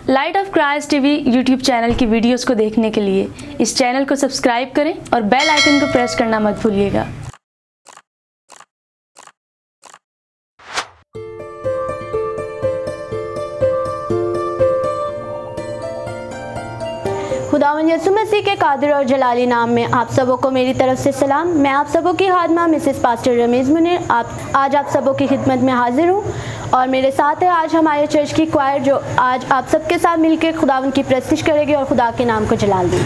Light of Christ TV YouTube channel की videos को देखने के लिए इस चैनल को सब्सक्राइब करें और बेल आइकन को प्रेस करना मत भूलिएगा। खुदावंद यीशु मसीह के कादिर और जलाली नाम में आप सबों को मेरी तरफ से सलाम। मैं आप सबों की खादमा मिसेस पास्टर रमेश मुनीर आज आप सबों की खिदमत में हाजिर हूँ और मेरे साथ है आज हमारे चर्च की क्वायर जो आज आप सबके साथ मिलकर खुदावंद की प्रस्तुति करेगी और खुदा के नाम को जलाल देगी।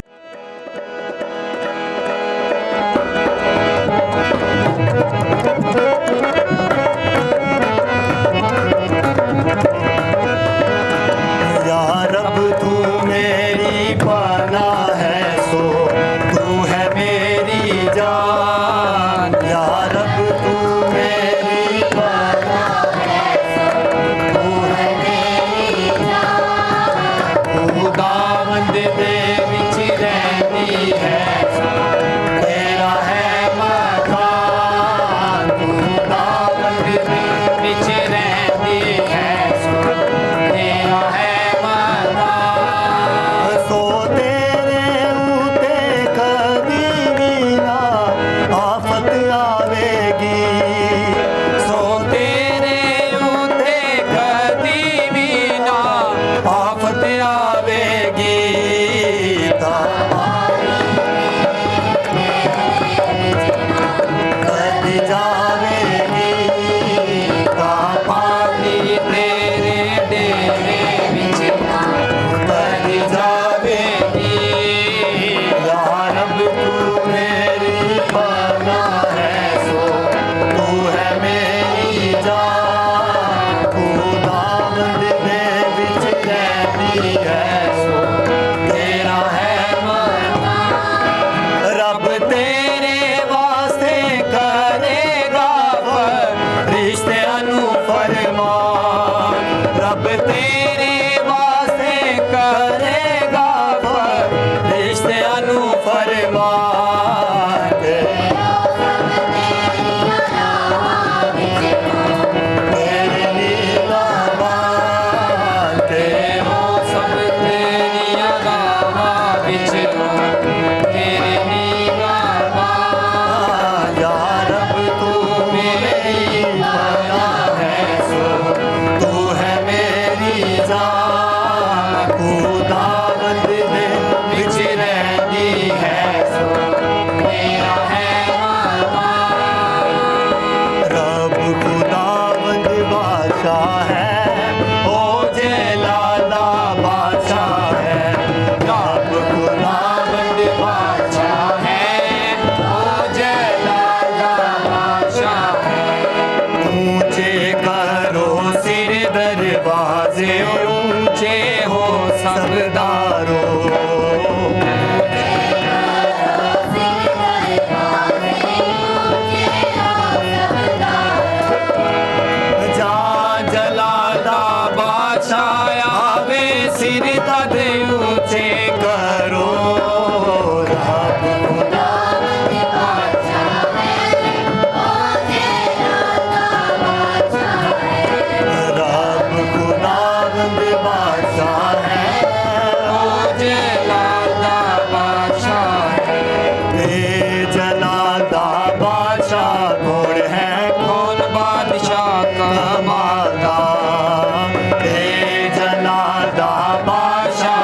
जलादा बादशाह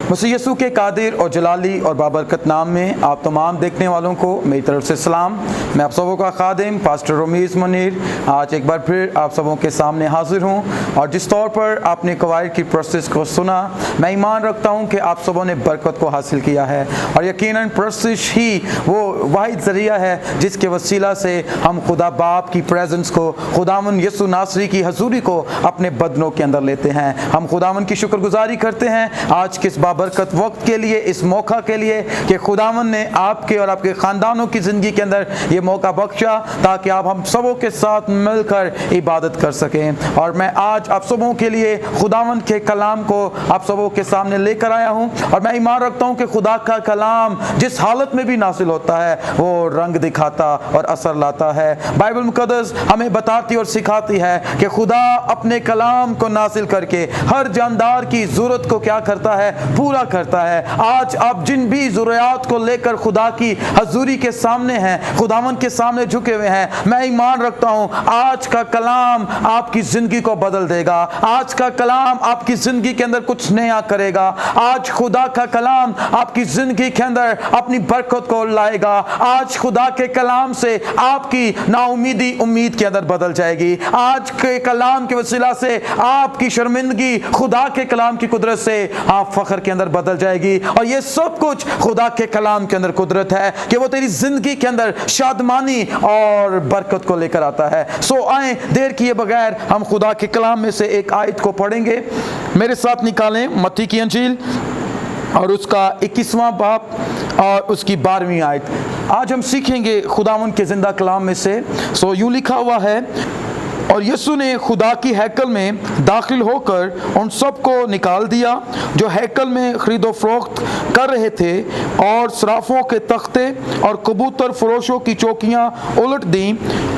मसीह यीशु के कादिर और जलाली और बाबरकत नाम में आप तमाम देखने वालों को मेरी तरफ से सलाम। मैं आप सबों का खादिम पास्टर रमीज़ मुनीर आज एक बार फिर आप सबों के सामने हाजिर हूँ। और जिस तौर पर आपने कवायद की प्रस्तुति को सुना, मैं ईमान रखता हूँ कि आप सबों ने बरकत को हासिल किया है। और यकीनन प्रस्तुति ही वो वाहिद ज़रिया है जिसके वसीला से हम खुदा बाप की प्रेजेंस को, खुदावन यीशु नासरी की हजूरी को अपने बदनों के अंदर लेते हैं। हम खुदावन की शुक्रगुजारी करते हैं आज के इस बाबरकत वक्त के लिए, इस मौका के लिए कि खुदावन ने आपके और आपके ख़ानदानों की ज़िंदगी के अंदर ये मौका बख्शा ताकि आप हम सबों के साथ मिलकर इबादत कर सकें। और मैं आज आप सबों के लिए खुदावन के कलाम को आप सबों के सामने लेकर आया हूँ। और मैं ईमान रखता हूँ कि खुदा का कलाम जिस हालत में भी नासिल होता है वो रंग दिखाता और असर लाता है। बाइबल मुकद्दस हमें बताती और सिखाती है कि खुदा अपने कलाम को नासिल करके हर जानदार की ज़रूरत को क्या करता है, पूरा करता है। आज आप जिन भी ज़रूरियात को लेकर खुदा की हजूरी के सामने हैं, खुदावन के सामने झुके हुए हैं, मैं ईमान रखता हूँ आज का कलाम आपकी ज़िंदगी को बदल देगा। आज का कलाम आपकी ज़िंदगी के अंदर कुछ नया करेगा। आज खुदा का कलाम आपकी ज़िंदगी के अंदर अपनी बरकत को लाएगा। आज खुदा के कलाम से आपकी नाउमीदी उम्मीद के अंदर बदल जाएगी। आज के कलाम के वसीला से आपकी शर्मिंदगी खुदा के कलाम की कुदरत से आप फख्र के अंदर बदल जाएगी। और ये सब कुछ खुदा के कलाम के अंदर कुदरत है कि वो तेरी जिंदगी के अंदर शादमानी और बरकत को लेकर आता है। सो आए देर किए बगैर हम खुदा के कलाम में से एक आयत को पढ़ेंगे। मेरे साथ निकालें मत्ती की अंजील और उसका 21वां बाब और उसकी 12वीं आयत। आज हम सीखेंगे खुदावन के जिंदा कलाम में से। सो यूं लिखा हुआ है, और यीशु ने खुदा की हैकल में दाखिल होकर उन सब को निकाल दिया जो हैकल में खरीदो फरोख्त कर रहे थे, और सराफों के तख्ते और कबूतर फरोशों की चौकियां उलट दी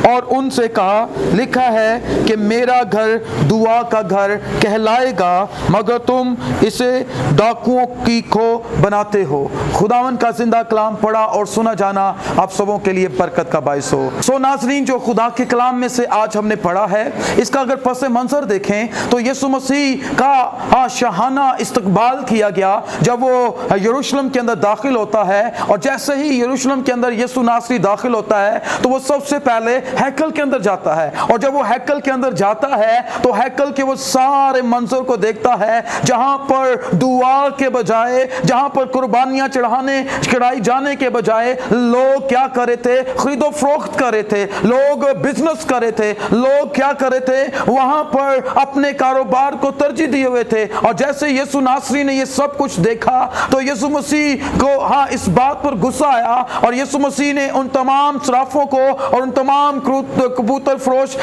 और उनसे कहा, लिखा है कि मेरा घर दुआ का घर कहलाएगा, मगर तुम इसे डाकुओं की खो बनाते हो। खुदावन का जिंदा कलाम पढ़ा और सुना जाना आप सबों के लिए बरकत का बाइस हो। सो नाज़रीन, जो खुदा के कलाम में से आज हमने पढ़ा है, इसका अगर पस मंजर देखें तो यीशु मसीह का शाहाना इस्तकबाल किया गया जब वो यरूशलेम के अंदर दाखिल होता है। और जैसे ही यरूशलेम के अंदर यीशु नासरी दाखिल होता है तो वो सबसे पहले हैकल के अंदर जाता है। और जब वो हैकल के अंदर जाता है तो हैकल के वो सारे मंजर को देखता है जहां पर दुआ के बजाय, जहां पर कुर्बानियां चढ़ाई जाने के बजाय लोग क्या कर रहे थे, खरीदो फरोख्त कर रहे थे, लोग बिजनेस कर रहे थे, लोग क्या कर रहे थे, वहां पर अपने कारोबार को तरजीह दिए हुए थे। और जैसे यीशु नासरी ने ये सब कुछ देखा तो यीशु मसीह को इस बात पर गुस्सा आया और यीशु मसीह ने उन तमाम सराफों को और उन तमाम कबूतर फरोश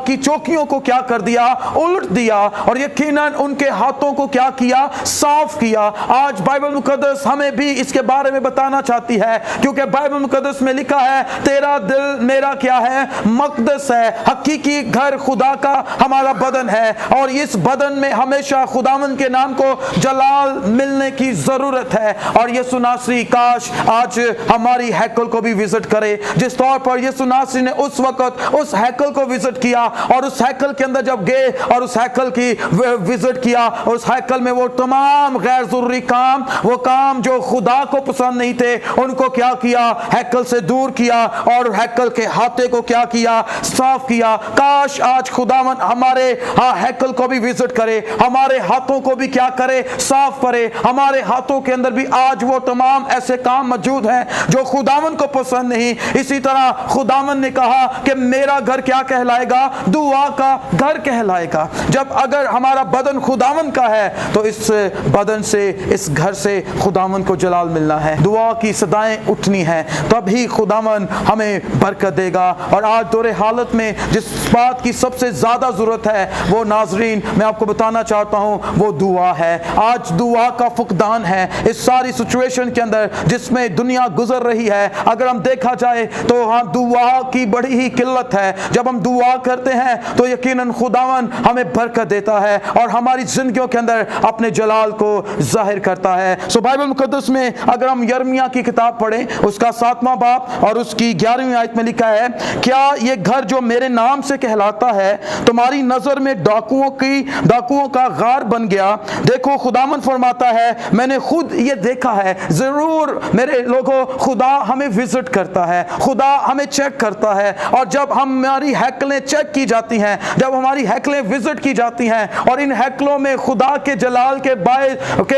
की चौकियों को क्या कर दिया, उलट दिया। और यकीनन उनके हाथों को क्या किया, साफ किया। आज बाइबल मुकद्दस हमें भी इसके बारे में बताना चाहती है, क्योंकि बाइबल मुकद्दस में लिखा है, तेरा दिल मेरा क्या है, मकदस है। हकीकी घर खुदा का हमारा बदन है और इस बदन में हमेशा खुदावन के नाम को जलाल मिलने की जरूरत है। और यीशु नासरी काश आज हमारी हैकल को भी विजिट करे, जिस तौर पर यीशु नासरी ने उस वक्त उस हैकल को विजिट किया। और उस हैकल के अंदर जब गए और उस हैकल की विजिट किया, उस हैकल में वो तमाम गैर जरूरी काम, वो काम जो खुदा को पसंद नहीं थे, उनको क्या किया, हैकल से दूर किया और हैकल के हाथे को क्या किया, साफ किया। काश आज खुदावन हमारे हैकल को भी विजिट करे, हमारे हाथों को भी क्या करे, साफ करे। हमारे हाथों के अंदर भी आज वो तमाम ऐसे काम मौजूद हैं जो खुदावन को पसंद नहीं। इसी तरह खुदावन ने कहा कि मेरा घर क्या कहलाएगा, दुआ का घर कहलाएगा। जब अगर हमारा बदन खुदावन का है तो इस बदन से, इस घर से खुदावन को जलाल मिलना है, दुआ की सदाएं उठनी है, तभी खुदावन हमें बरकत देगा। और आज दौरे हालत में जिस बात की सबसे ज्यादा जरूरत है वो नाजरीन मैं आपको बताना चाहता हूं, वो दुआ है। आज दुआ का फुकदान है इस सारी सिचुएशन के अंदर जिसमें दुनिया गुजर रही है। अगर हम देखा जाए तो दुआ की बड़ी ही किल्लत है। जब हम दुआ करते हैं तो यकीनन खुदावन हमें बरकत देता है और हमारी जिंदगियों के अंदर अपने जलाल को जाहिर करता है। सो बाइबल मुकद्दस में अगर हम यिर्मयाह की किताब पढ़ें, उसका 7वां बाब और उसकी 11वीं आयत में लिखा है, क्या ये घर जो मेरे नाम से कहलाता है तुम्हारी नजर में डाकुओं का गार बन गया? देखो खुदावन फरमाता है, मैंने खुद ये देखा है। जरूर मेरे लोगों, खुदा हमें विजिट करता है, खुदा हमें चेक करता है। और जब हमारी हैकलें चेक की जाती हैं, जब हमारी हैकलें विजिट की जाती हैं और इन हैकलों में खुदा के जलाल के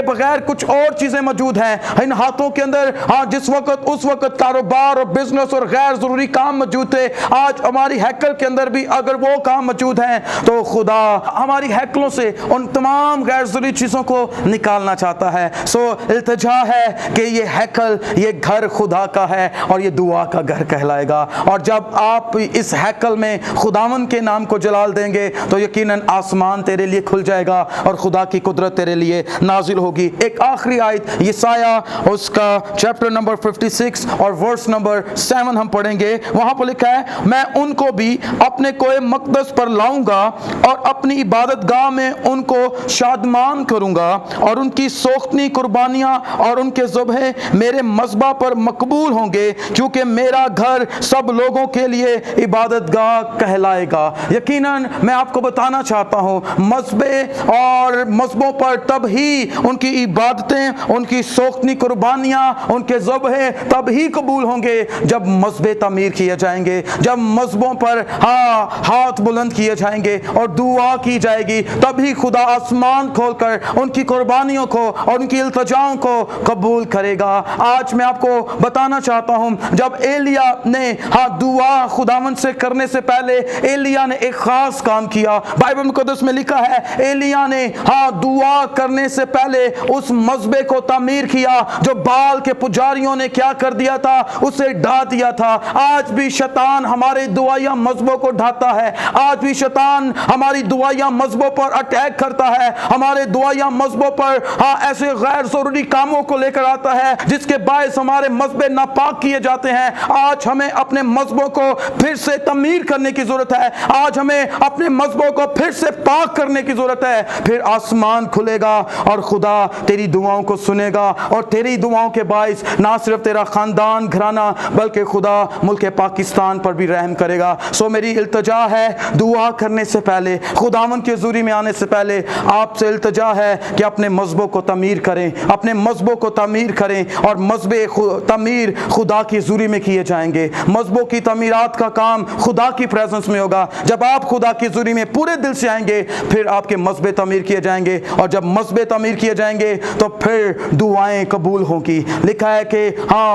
बगैर कुछ और चीजें मौजूद हैं, इन हाथों के अंदर जिस वक्त उस वक्त कारोबार और बिजनेस और गैर जरूरी काम मौजूद थे, आज हमारी हैकल के अंदर भी अगर वो काम मौजूद हैं, तो खुदा हमारी हैकलों से उन तमाम गैर जरूरी चीजों को निकालना चाहता है। सो इल्तिजा है कि ये हैकल, ये घर खुदा का है और ये दुआ का घर कहलाएगा। और जब आप इस हैकल में खुदावन के नाम को जलाल देंगे तो यकीनन आसमान तेरे लिए खुल जाएगा और खुदा की कुदरत तेरे लिए नाजिल होगी। एक आखिरी आयत यशाया उसका चैप्टर नंबर 56 और वर्स नंबर 7 हम पढ़ेंगे। वहां पर लिखा है, मैं उनको भी अपने कोए मकदस पर लाऊंगा और अपनी इबादत गाह में उनको शादमान करूंगा और उनकी सोख्तनी कुर्बानियां और उनके ज़ुबह मेरे मज़बा पर मकबूल होंगे, क्योंकि मेरा घर सब लोगों के लिए इबादत गाह कहलाएगा। यकीनन मैं आपको बताना चाहता हूं, मज़बे और मज़बों पर तब ही उनकी इबादतें, उनकी सोख्तनी कुर्बानियां, उनके ज़ुबह तब ही कबूल होंगे जब मज़बे तमीर किए जाएंगे, जब मज़बों पर हाथ बुलंद किए जाएंगे और दुआ की जाएगी, तभी खुदा आसमान खोलकर उनकी कुर्बानियों को और उनकी इल्तिजाओं को कबूल करेगा। आज मैं आपको बताना चाहता हूं, जब एलिया ने दुआ खुदावन से करने से पहले एलिया ने एक खास काम किया। बाइबल मुकद्दस में लिखा है, एलिया ने दुआ करने से पहले उस मज़बे को तामीर किया जो बाल के पुजारियों ने क्या कर दिया था, उसे ढा दिया था। आज भी शैतान हमारे दुआया मज़बों को ढाता है, आज भी शैतान हमारी दुआया मज़बों पर अटैक करता है, हमारे दुआया मज़बों पर ऐसे गैर जरूरी कामों को लेकर आता है जिसके बायस हमारे मज़बे नापाक किए जाते हैं। आज हमें अपने मज़बों को फिर से तमीर करने की जरूरत है, आज हमें अपने मज़बों को फिर से पाक करने की जरूरत है। फिर आसमान खुलेगा और खुदा तेरी दुआओं को सुनेगा और तेरी दुआओं के बायस ना सिर्फ तेरा खानदान घराना बल्कि खुदा मुल्क पाकिस्तान पर भी रहम करेगा। सो मेरी इल्तिजा है, दुआ करने से पहले, खुदावन के हुज़ूरी में आने से पहले आपसे इल्तिजा है कि अपने मज़बों को तमीर करें, अपने मज़बों को तमीर करें और मज़बे तमीर खुदा की हुज़ूरी में किए जाएंगे। मज़बों की तमीरात का काम खुदा की प्रेजेंस में होगा। जब आप खुदा की हुज़ूरी में पूरे दिल से आएंगे, फिर आपके मज़बे तमीर किए जाएंगे और जब मज़बे तमीर किए जाएंगे तो फिर दुआएं कबूल होंगी। लिखा है कि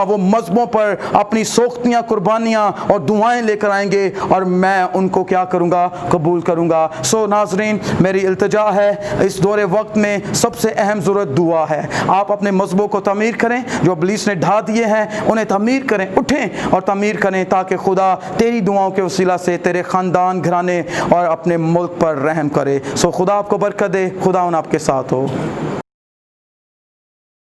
वो मज़बों पर अपनी सोख्तियाँ, कुर्बानियाँ और दुआएं लेकर आएंगे और मैं उनको क्या करूँगा, कबूल करूँगा। सो नाज़रीन, मेरी इल्तिजा है, इस दौरे वक्त में सबसे अहम ज़रूरत दुआ है। आप अपने मज़बों को तमीर करें, जो इब्लीस ने ढा दिए हैं उन्हें तमीर करें, उठें और तमीर करें ताकि खुदा तेरी दुआओं के वसीला से तेरे ख़ानदान, घराने और अपने मुल्क पर रहम करे। सो खुदा आपको बरकत दे, खुदा आपके साथ हो।